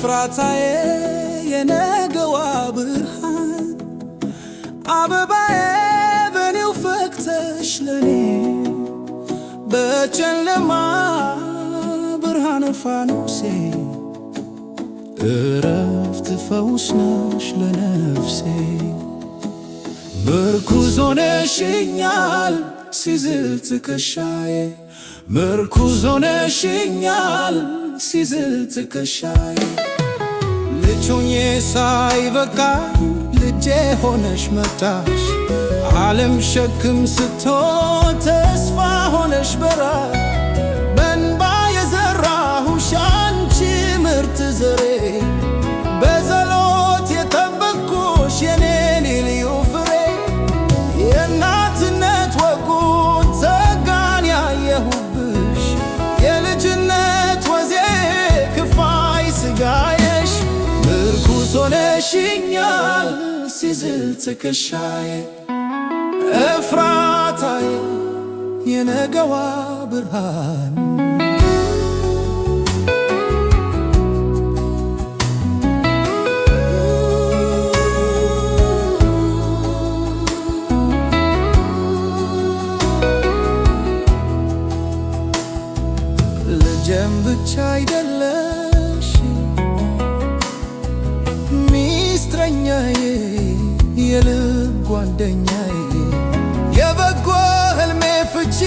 ኤፍራታዬ የነገዋ ብርሃን አበባዬ በኔው ፈክተሽ ለኔ በጨለማ ብርሃን ፋኖሴ እረፍት ፈውስ ነሽ ለነፍሴ ምርኩዝ ሆነሽኛል ሲዝል ትከሻዬ ምርኩዝ ሆነሽኛል ሲዝል ትከሻዬ ልጅ ሆኜ ሳይበቃ ልጄ ሆነሽ መጣሽ ዓለም ሸክም ስትሆን ተስፋ ሆነሽ በራሽ በእንባ የዘራሁሽ አንቺ ምርጥ ዘሬ በጸሎት የጠበቅኩሽ የኔን ልዩ ፍሬ የእናትነት ወጉን ጸጋን ያየሁብሽ የልጅነት ወዜ ክፋይ ሥጋዬሽ ምርኩዝ ሆነሽኛል ሲዝል ትከሻዬ ኤፍራታዬ የነገዋ ብርሃን ልጄም ብቻ አይደለሽ ሚስጥረኛዬ የልብ ጓደኛዬ የበጎ ሕልሜ ፍቺ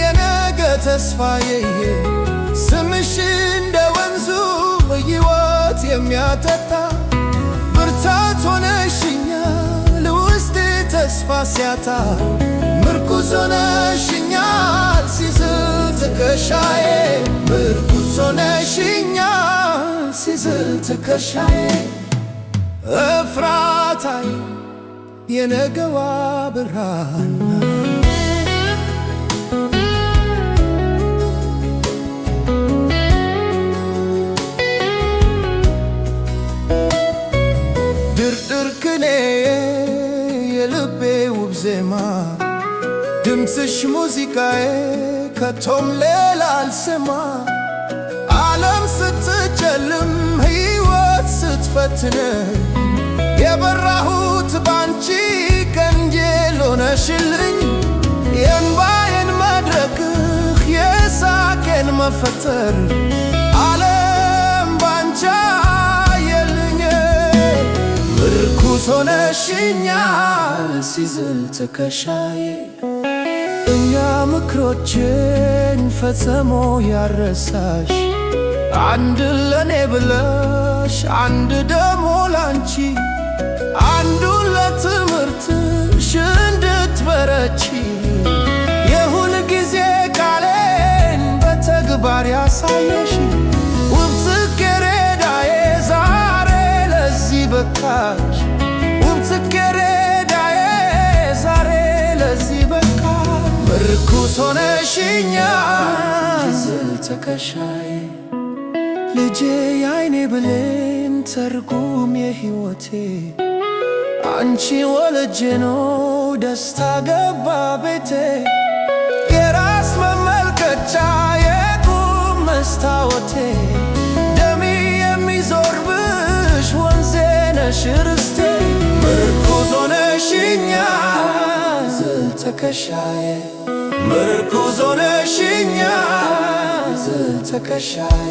የነገ ተስፋዬ ስምሽ እንደ ወንዙ ሕይወት የሚያጠጣ ብርታት ሆነሽኛል ውስጤ ተስፋ ሲያጣ ምርኩዝ ሆነሽኛል ሲዝል ትከሻዬ ምርኩዝ ሆነሽኛል ሲዝል ትከሻዬ ኤፍራታዬ የነገዋ ብርሃን ድርድር ቅኔ የልቤ ውብ ዜማ ድምፅሽ ሙዚቃዬ ከቶም ሌላ አልሰማ ዓለም ስትጨልም ሕይወት ስትፈትነኝ የበራሁት ባንቺ ቀንጄል ሆነሽልኝ የእንባዬን መድረክህ የሳቄን መፈጠር ዓለም ባንቺ አየልኝ ምርኩዝ ሆነሽኛል ሲዝል ትከሻዬ እኛ ምክሮችን ፈጽሞ ያረሳሽ አንድ ለኔ ብለሽ አንድ ደሞ ላንቺ አንዱን ለትምህርትሽ እንድትበረቺ የሁል ጊዜ ቃሌን በተግባር ያሳየሽ ውብ ጽጌረዳዬ ዛሬ ለዚህ በቃሽ ውብ ጽጌረዳዬ ዛሬ ለዚህ በቃሽ ምርኩዝ ሆነሽኛል ሲዝል ትከሻዬ ልጄ የዓይኔ ብሌን ትርጉም የሕይወቴ አንቺ ወልጄ ነው ደስታ ገባ ቤቴ የራስ መመልከቻ የቁም መስታወቴ ደሜ የሚዞርብሽ ወንዜ ነሽ ርስቴ ምርኩዝ ሆነሽኛል ሲዝል ትከሻዬ ምርኩዝ ሆነሽኛል ሲዝል ትከሻዬ